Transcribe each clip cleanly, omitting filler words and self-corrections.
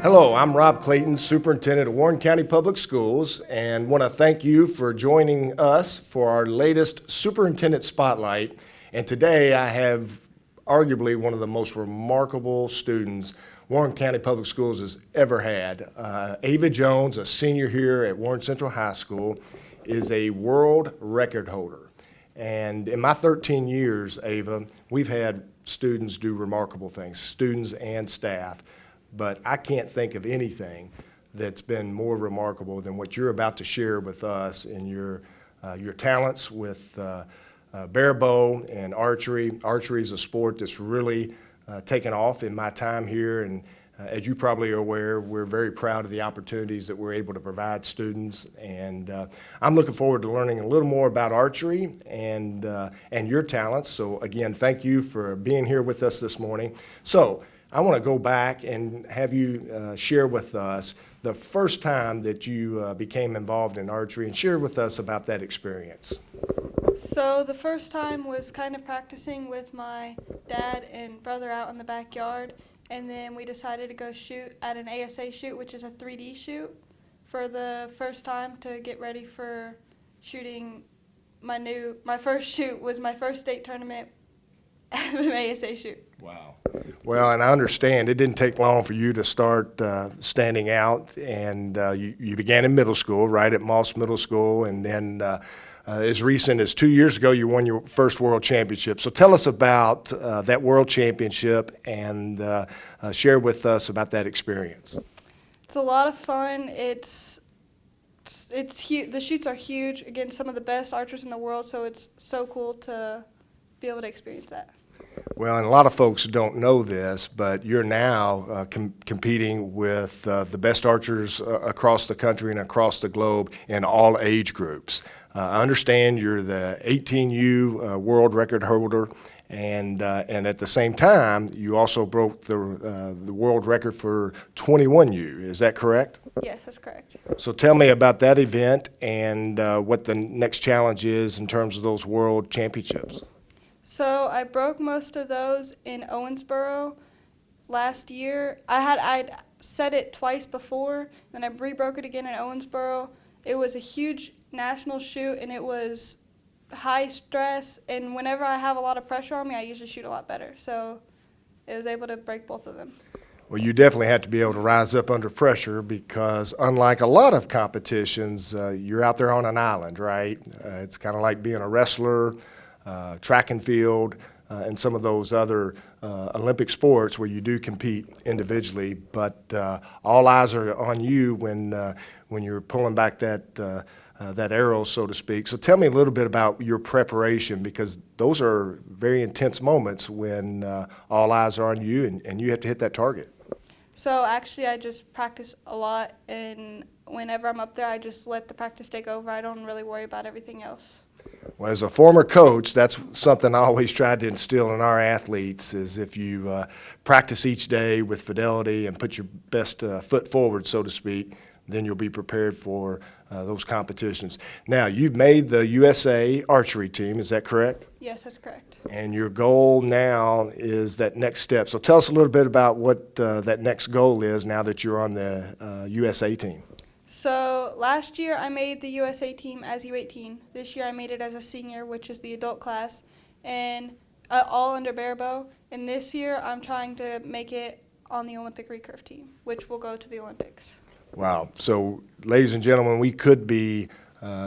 Hello, I'm Rob Clayton, Superintendent of Warren County Public Schools, and want to thank you for joining us for our latest Superintendent Spotlight. And today I have arguably one of the most remarkable students Warren County Public Schools has ever had. Ava Jones, a senior here at Warren Central High School, is a world record holder. And in my 13 years, Ava, we've had students do remarkable things, students and staff. But I can't think of anything that's been more remarkable than what you're about to share with us in your talents with bear bow and archery. Archery is a sport that's really taken off in my time here, and as you probably are aware, we're very proud of the opportunities that we're able to provide students. And I'm looking forward to learning a little more about archery and your talents. So again, thank you for being here with us this morning. So I want to go back and have you share with us the first time that you became involved in archery, and share with us about that experience. So the first time was kind of practicing with my dad and brother out in the backyard, and then we decided to go shoot at an ASA shoot, which is a 3D shoot, for the first time to get ready for shooting. My first shoot was my first state tournament at an ASA shoot. Wow. Well, and I understand it didn't take long for you to start standing out, and you began in middle school, right, at Moss Middle School, and then as recent as 2 years ago, you won your first world championship. So tell us about that world championship and share with us about that experience. It's a lot of fun. It's huge. The shoots are huge against some of the best archers in the world, so it's so cool to be able to experience that. Well, and a lot of folks don't know this, but you're now competing with the best archers across the country and across the globe in all age groups. I understand you're the 18U world record holder, and at the same time, you also broke the world record for 21U. Is that correct? Yes, that's correct. So tell me about that event and what the next challenge is in terms of those world championships. So I broke most of those in Owensboro last year. I'd set it twice before, then I re-broke it again in Owensboro. It was a huge national shoot, and it was high stress, and whenever I have a lot of pressure on me, I usually shoot a lot better. So I was able to break both of them. Well, you definitely have to be able to rise up under pressure because unlike a lot of competitions, you're out there on an island, right? It's kind of like being a wrestler, track and field, and some of those other Olympic sports where you do compete individually, but all eyes are on you when you're pulling back that arrow, so to speak. So tell me a little bit about your preparation, because those are very intense moments when all eyes are on you and you have to hit that target. So actually I just practice a lot, and whenever I'm up there, I just let the practice take over. I don't really worry about everything else. Well, as a former coach, that's something I always tried to instill in our athletes, is if you practice each day with fidelity and put your best foot forward, so to speak, then you'll be prepared for those competitions. Now, you've made the USA archery team, is that correct? Yes, that's correct. And your goal now is that next step. So tell us a little bit about what that next goal is now that you're on the USA team. So last year I made the USA team as U18. This year I made it as a senior, which is the adult class, and all under bear bow. And this year I'm trying to make it on the Olympic recurve team, which will go to the Olympics. Wow. So, ladies and gentlemen, we could be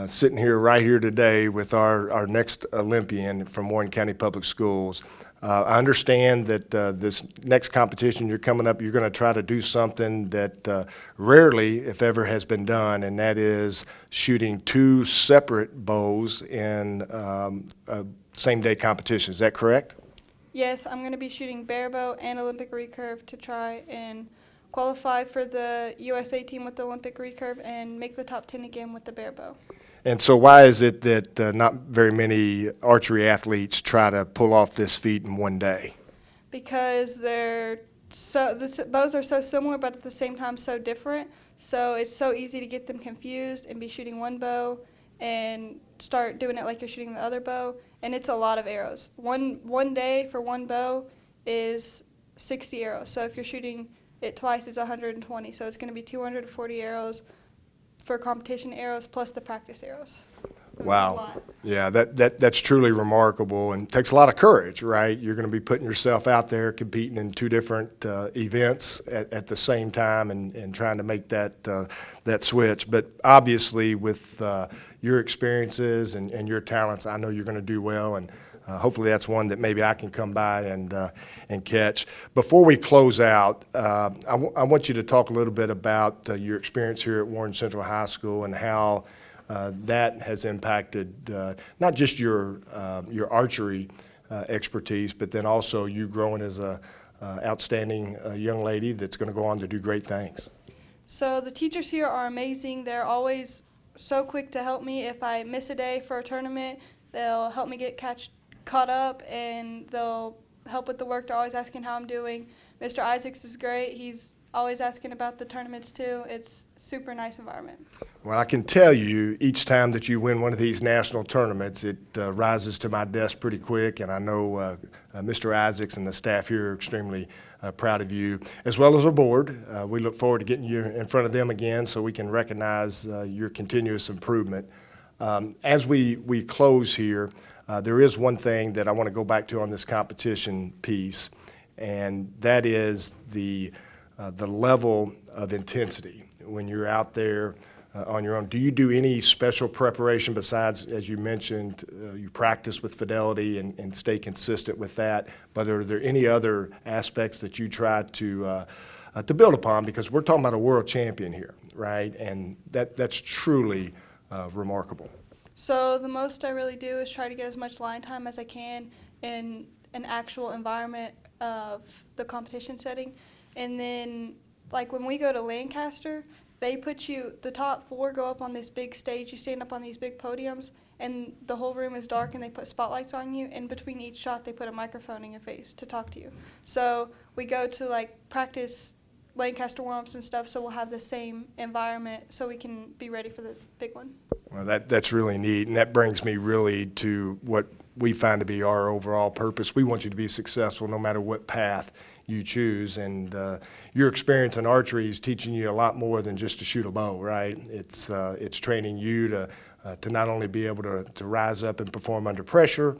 sitting here right here today with our next Olympian from Warren County Public Schools. I understand that this next competition you're coming up, you're going to try to do something that rarely, if ever, has been done, and that is shooting two separate bows in same-day competition. Is that correct? Yes, I'm going to be shooting bear bow and Olympic recurve to try and qualify for the USA team with the Olympic recurve and make the top 10 again with the bear bow. And so why is it that not very many archery athletes try to pull off this feat in one day? Because the bows are so similar, but at the same time so different. So it's so easy to get them confused and be shooting one bow and start doing it like you're shooting the other bow. And it's a lot of arrows. One day for one bow is 60 arrows. So if you're shooting it twice is 120. So it's going to be 240 arrows for competition arrows plus the practice arrows. It was a Wow. lot. Yeah, that's truly remarkable and takes a lot of courage, right? You're going to be putting yourself out there competing in two different events at the same time and trying to make that switch. But obviously with your experiences and your talents, I know you're going to do well, and hopefully that's one that maybe I can come by and catch. Before we close out, I want you to talk a little bit about your experience here at Warren Central High School and how that has impacted not just your archery expertise, but then also you growing as a outstanding young lady that's going to go on to do great things. So the teachers here are amazing. They're always so quick to help me. If I miss a day for a tournament, they'll help me get caught up, and they'll help with the work. They're always asking how I'm doing. Mr. Isaacs is great. He's always asking about the tournaments too. It's super nice environment. Well, I can tell you each time that you win one of these national tournaments, it rises to my desk pretty quick, and I know Mr. Isaacs and the staff here are extremely proud of you, as well as our board. We look forward to getting you in front of them again so we can recognize your continuous improvement. As we close here, there is one thing that I want to go back to on this competition piece, and that is the level of intensity when you're out there on your own. Do you do any special preparation besides, as you mentioned, you practice with fidelity and stay consistent with that, but are there any other aspects that you try to build upon? Because we're talking about a world champion here, right? And that's truly remarkable. So the most I really do is try to get as much line time as I can in an actual environment of the competition setting. And then, like when we go to Lancaster, they put you, the top four go up on this big stage. You stand up on these big podiums, and the whole room is dark, and they put spotlights on you. And between each shot, they put a microphone in your face to talk to you. So we go to like practice Lancaster warm-ups and stuff, so we'll have the same environment so we can be ready for the big one. Well, that's really neat, and that brings me really to what we find to be our overall purpose. We want you to be successful no matter what path you choose, and your experience in archery is teaching you a lot more than just to shoot a bow, right? It's training you to not only be able to rise up and perform under pressure,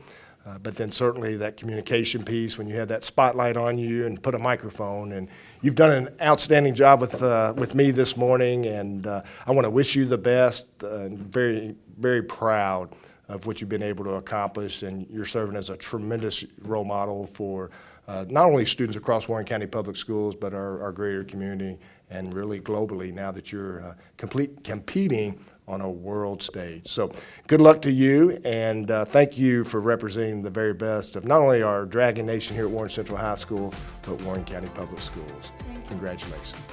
but then certainly that communication piece when you have that spotlight on you and put a microphone. And you've done an outstanding job with me this morning, and I want to wish you the best. Very, very proud of what you've been able to accomplish, and you're serving as a tremendous role model for not only students across Warren County Public Schools, but our greater community and really globally now that you're competing on a world stage. So good luck to you, and thank you for representing the very best of not only our Dragon Nation here at Warren Central High School, but Warren County Public Schools. Congratulations.